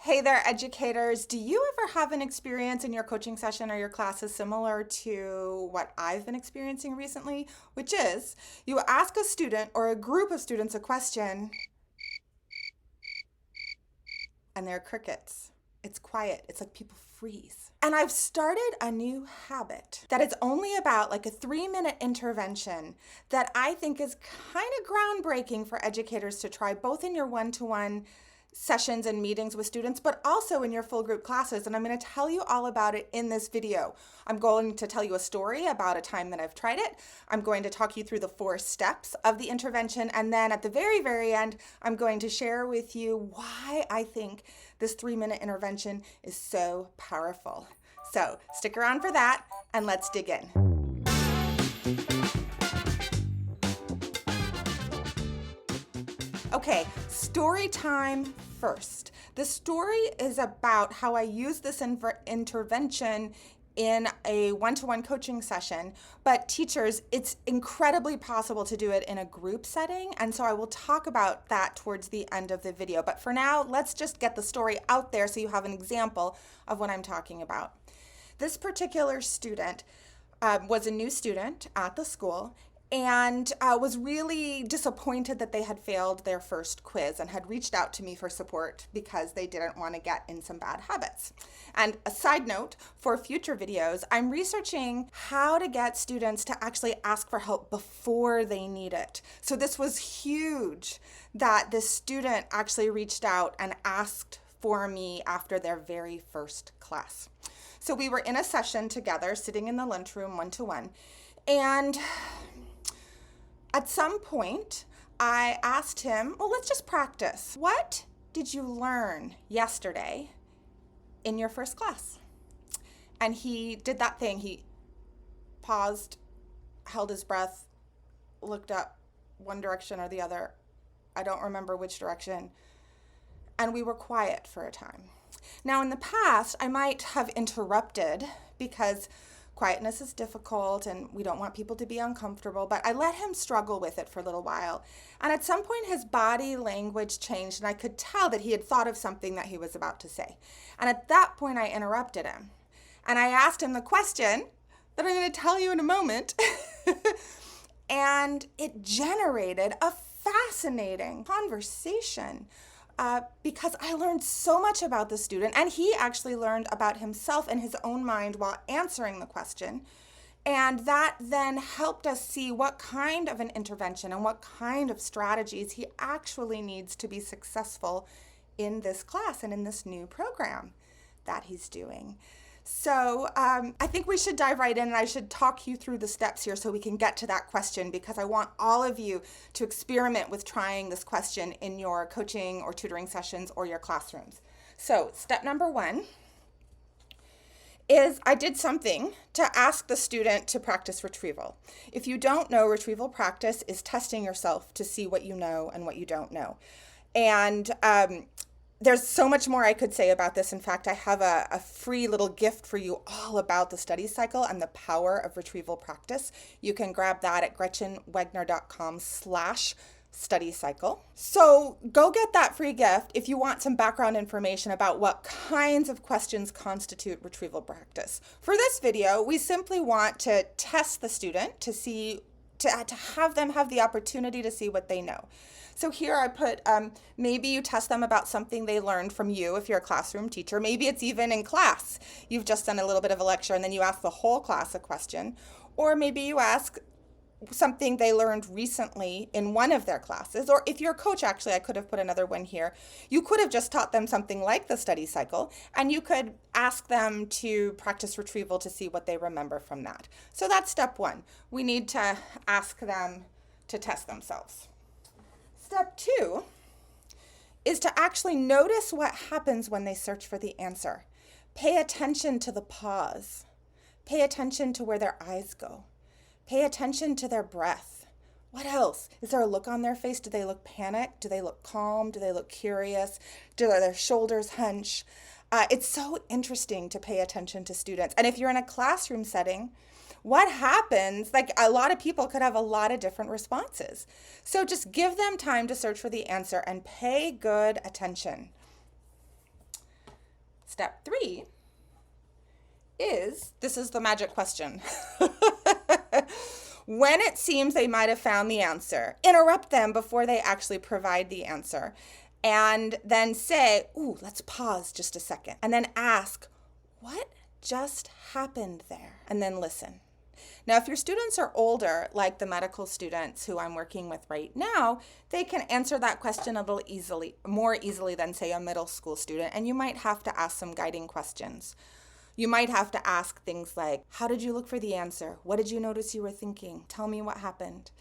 Hey there, educators. Do you ever have an experience in your coaching session or your classes similar to what I've been experiencing recently? Which is you ask a student or a group of students a question and there are crickets. It's quiet. It's like people freeze. And I've started a new habit that it's only about like a 3-minute intervention that I think is kind of groundbreaking for educators to try both in your one-to-one sessions and meetings with students, but also in your full group classes. And I'm going to tell you all about it in this video. I'm going to tell you a story about a time that I've tried it. I'm going to talk you through the 4 steps of the intervention. And then at the very, very end, I'm going to share with you why I think this 3-minute intervention is so powerful. So stick around for that and let's dig in. Okay, story time first. The story is about how I use this intervention in a one-to-one coaching session, but teachers, it's incredibly possible to do it in a group setting, and so I will talk about that towards the end of the video. But for now, let's just get the story out there so you have an example of what I'm talking about. This particular student was a new student at the school, and was really disappointed that they had failed their first quiz and had reached out to me for support because they didn't want to get in some bad habits. And a side note, for future videos, I'm researching how to get students to actually ask for help before they need it. So this was huge that this student actually reached out and asked for me after their very first class. So we were in a session together, sitting in the lunchroom one-to-one, and at some point, I asked him, well, let's just practice. What did you learn yesterday in your first class? And he did that thing. He paused, held his breath, looked up one direction or the other. I don't remember which direction. And we were quiet for a time. Now, in the past, I might have interrupted because quietness is difficult and we don't want people to be uncomfortable, but I let him struggle with it for a little while. And at some point his body language changed and I could tell that he had thought of something that he was about to say. And at that point I interrupted him and I asked him the question that I'm going to tell you in a moment. And it generated a fascinating conversation. Because I learned so much about the student, and he actually learned about himself and his own mind while answering the question. And that then helped us see what kind of an intervention and what kind of strategies he actually needs to be successful in this class and in this new program that he's doing. So I think we should dive right in and I should talk you through the steps here so we can get to that question because I want all of you to experiment with trying this question in your coaching or tutoring sessions or your classrooms. So step number 1 is I did something to ask the student to practice retrieval. If you don't know, retrieval practice is testing yourself to see what you know and what you don't know. And there's so much more I could say about this. In fact, I have a free little gift for you all about the study cycle and the power of retrieval practice. You can grab that at gretchenwegner.com/study cycle. So go get that free gift if you want some background information about what kinds of questions constitute retrieval practice. For this video, we simply want to test the student to see, to have them have the opportunity to see what they know. So here I put, maybe you test them about something they learned from you if you're a classroom teacher. Maybe it's even in class. You've just done a little bit of a lecture and then you ask the whole class a question. Or maybe you ask something they learned recently in one of their classes. Or if you're a coach, actually, I could have put another one here. You could have just taught them something like the study cycle and you could ask them to practice retrieval to see what they remember from that. So that's step 1. We need to ask them to test themselves. Step 2 is to actually notice what happens when they search for the answer. Pay attention to the pause. Pay attention to where their eyes go. Pay attention to their breath. What else? Is there a look on their face? Do they look panicked? Do they look calm? Do they look curious? Do their shoulders hunch? It's so interesting to pay attention to students. And if you're in a classroom setting, what happens, like a lot of people could have a lot of different responses. So just give them time to search for the answer and pay good attention. Step 3 is, this is the magic question. When it seems they might have found the answer, interrupt them before they actually provide the answer. And then say, ooh, let's pause just a second. And then ask, what just happened there? And then listen. Now, if your students are older, like the medical students who I'm working with right now, they can answer that question a little more easily than, say, a middle school student. And you might have to ask some guiding questions. You might have to ask things like, how did you look for the answer? What did you notice you were thinking? Tell me what happened.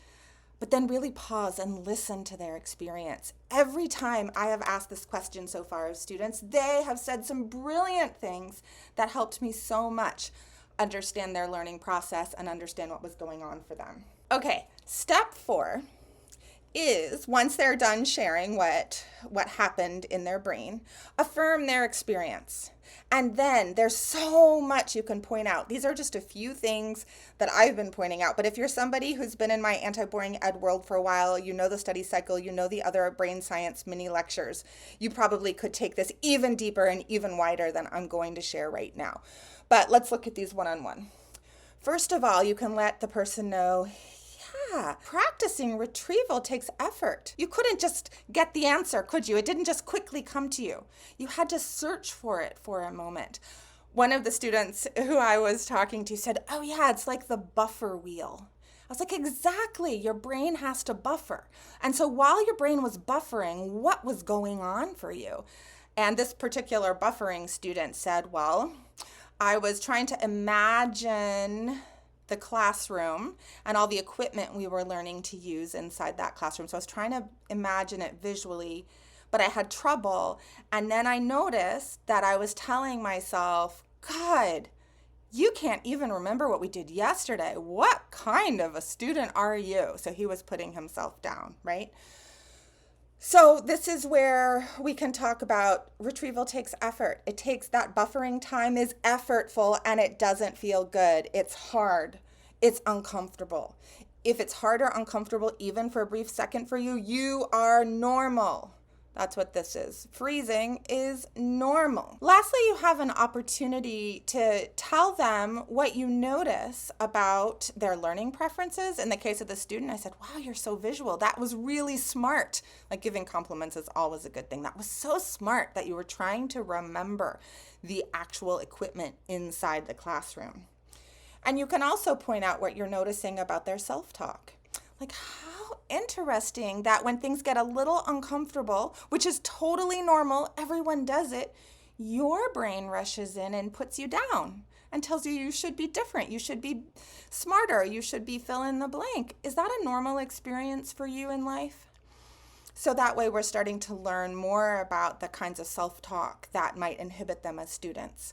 But then really pause and listen to their experience. Every time I have asked this question so far of students, they have said some brilliant things that helped me so much understand their learning process and understand what was going on for them. Okay, step 4 is, once they're done sharing what happened in their brain, affirm their experience. And then there's so much you can point out. These are just a few things that I've been pointing out. But if you're somebody who's been in my anti-boring ed world for a while, you know the study cycle, you know the other brain science mini lectures, you probably could take this even deeper and even wider than I'm going to share right now. But let's look at these one-on-one. First of all, you can let the person know, practicing retrieval takes effort. You couldn't just get the answer, could you? It didn't just quickly come to you. You had to search for it for a moment. One of the students who I was talking to said, oh yeah, it's like the buffer wheel. I was like, exactly, your brain has to buffer. And so while your brain was buffering, what was going on for you? And this particular buffering student said, well, I was trying to imagine the classroom and all the equipment we were learning to use inside that classroom. So I was trying to imagine it visually, but I had trouble. And then I noticed that I was telling myself, God, you can't even remember what we did yesterday. What kind of a student are you? So he was putting himself down, right? So this is where we can talk about retrieval takes effort. It takes, that buffering time is effortful and it doesn't feel good. It's hard. It's uncomfortable. If it's hard or uncomfortable, even for a brief second for you, you are normal. That's what this is. Freezing is normal. Lastly, you have an opportunity to tell them what you notice about their learning preferences. In the case of the student, I said, wow, you're so visual. That was really smart. Like, giving compliments is always a good thing. That was so smart that you were trying to remember the actual equipment inside the classroom. And you can also point out what you're noticing about their self-talk. Like, how interesting that when things get a little uncomfortable, which is totally normal, everyone does it, your brain rushes in and puts you down and tells you you should be different, you should be smarter, you should be fill in the blank. Is that a normal experience for you in life? So that way we're starting to learn more about the kinds of self-talk that might inhibit them as students.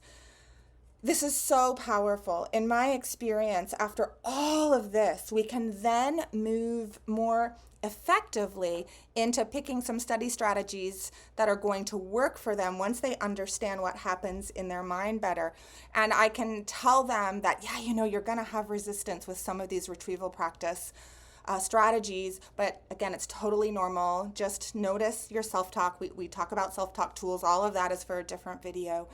This is so powerful. In my experience, after all of this, we can then move more effectively into picking some study strategies that are going to work for them once they understand what happens in their mind better. And I can tell them that, yeah, you know, you're going to have resistance with some of these retrieval practice strategies, but again, it's totally normal. Just notice your self-talk. We talk about self-talk tools. All of that is for a different video.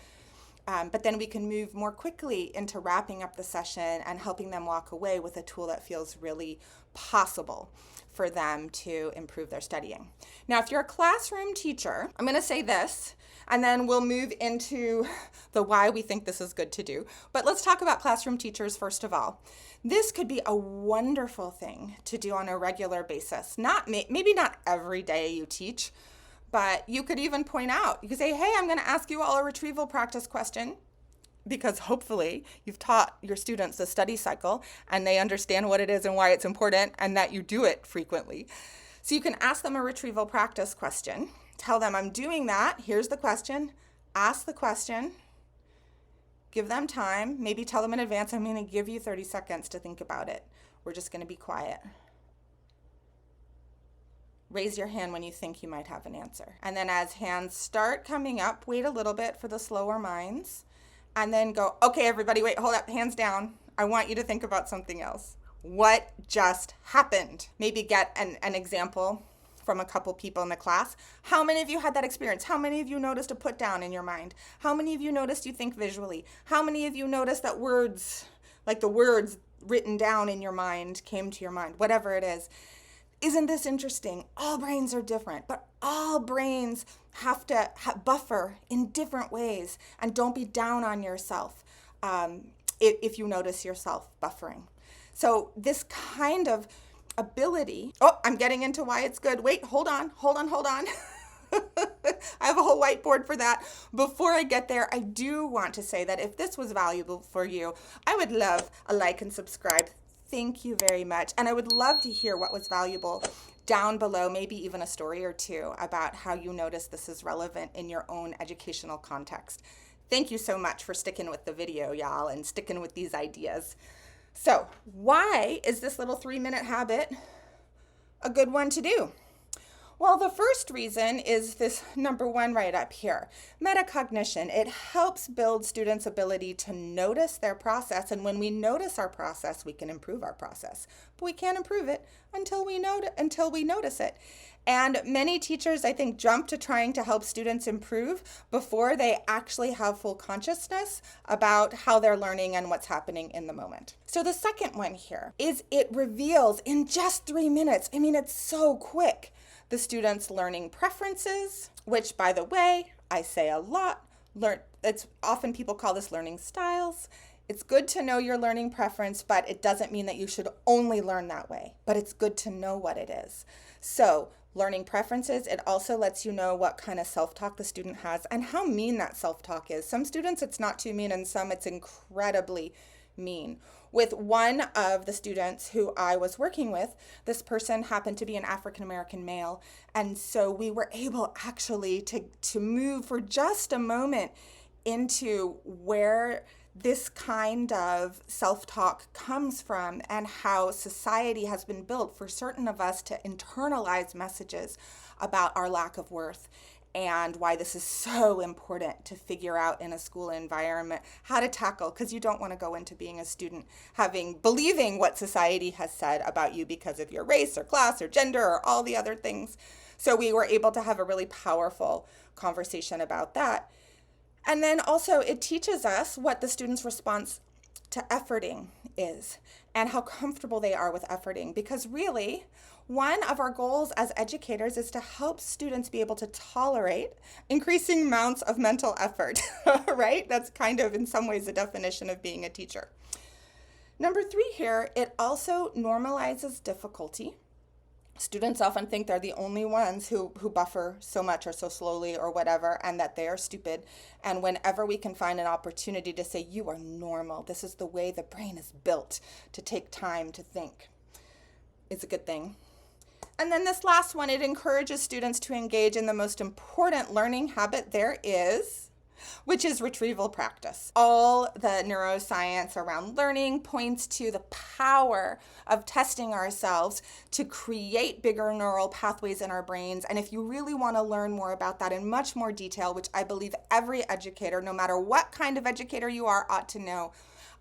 But then we can move more quickly into wrapping up the session and helping them walk away with a tool that feels really possible for them to improve their studying. Now, if you're a classroom teacher, I'm going to say this, and then we'll move into the why we think this is good to do. But let's talk about classroom teachers first of all. This could be a wonderful thing to do on a regular basis. Maybe not every day you teach, but you could even point out, you could say, hey, I'm going to ask you all a retrieval practice question, because hopefully you've taught your students the study cycle and they understand what it is and why it's important and that you do it frequently. So you can ask them a retrieval practice question. Tell them, I'm doing that. Here's the question. Ask the question. Give them time. Maybe tell them in advance, I'm going to give you 30 seconds to think about it. We're just going to be quiet. Raise your hand when you think you might have an answer. And then as hands start coming up, wait a little bit for the slower minds. And then go, okay, everybody, wait, hold up, hands down. I want you to think about something else. What just happened? Maybe get an example from a couple people in the class. How many of you had that experience? How many of you noticed a put down in your mind? How many of you noticed you think visually? How many of you noticed that words, like the words written down in your mind, came to your mind? Whatever it is. Isn't this interesting? All brains are different, but all brains have to buffer in different ways. And don't be down on yourself if you notice yourself buffering. So this kind of ability, oh, I'm getting into why it's good. Wait, hold on. I have a whole whiteboard for that. Before I get there, I do want to say that if this was valuable for you, I would love a like and subscribe. Thank you very much. And I would love to hear what was valuable down below, maybe even a story or two about how you notice this is relevant in your own educational context. Thank you so much for sticking with the video, y'all, and sticking with these ideas. So, why is this little 3-minute habit a good one to do? Well, the first reason is this number 1 right up here, metacognition. It helps build students' ability to notice their process, and when we notice our process, we can improve our process. But we can't improve it until we notice it. And many teachers, I think, jump to trying to help students improve before they actually have full consciousness about how they're learning and what's happening in the moment. So the second one here is it reveals in just 3 minutes, I mean, it's so quick, the students' learning preferences, which, by the way, I say a lot, it's often people call this learning styles. It's good to know your learning preference, but it doesn't mean that you should only learn that way, but it's good to know what it is. So learning preferences, it also lets you know what kind of self-talk the student has and how mean that self-talk is. Some students, it's not too mean, and some it's incredibly mean. With one of the students who I was working with, this person happened to be an African-American male, and so we were able actually to move for just a moment into where this kind of self-talk comes from and how society has been built for certain of us to internalize messages about our lack of worth, and why this is so important to figure out in a school environment how to tackle, because you don't want to go into being a student believing what society has said about you because of your race or class or gender or all the other things. So we were able to have a really powerful conversation about that. And then also it teaches us what the student's response to efforting is and how comfortable they are with efforting, because really one of our goals as educators is to help students be able to tolerate increasing amounts of mental effort, right? That's kind of in some ways the definition of being a teacher. Number 3 here, it also normalizes difficulty. Students often think they're the only ones who buffer so much or so slowly or whatever, and that they are stupid. And whenever we can find an opportunity to say, you are normal, this is the way the brain is built to take time to think, it's a good thing. And then this last one, it encourages students to engage in the most important learning habit there is, which is retrieval practice. All the neuroscience around learning points to the power of testing ourselves to create bigger neural pathways in our brains. And if you really want to learn more about that in much more detail, which I believe every educator, no matter what kind of educator you are, ought to know,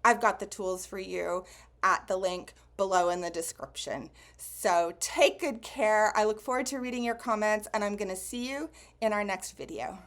I've got the tools for you at the link below in the description. So take good care. I look forward to reading your comments, and I'm going to see you in our next video.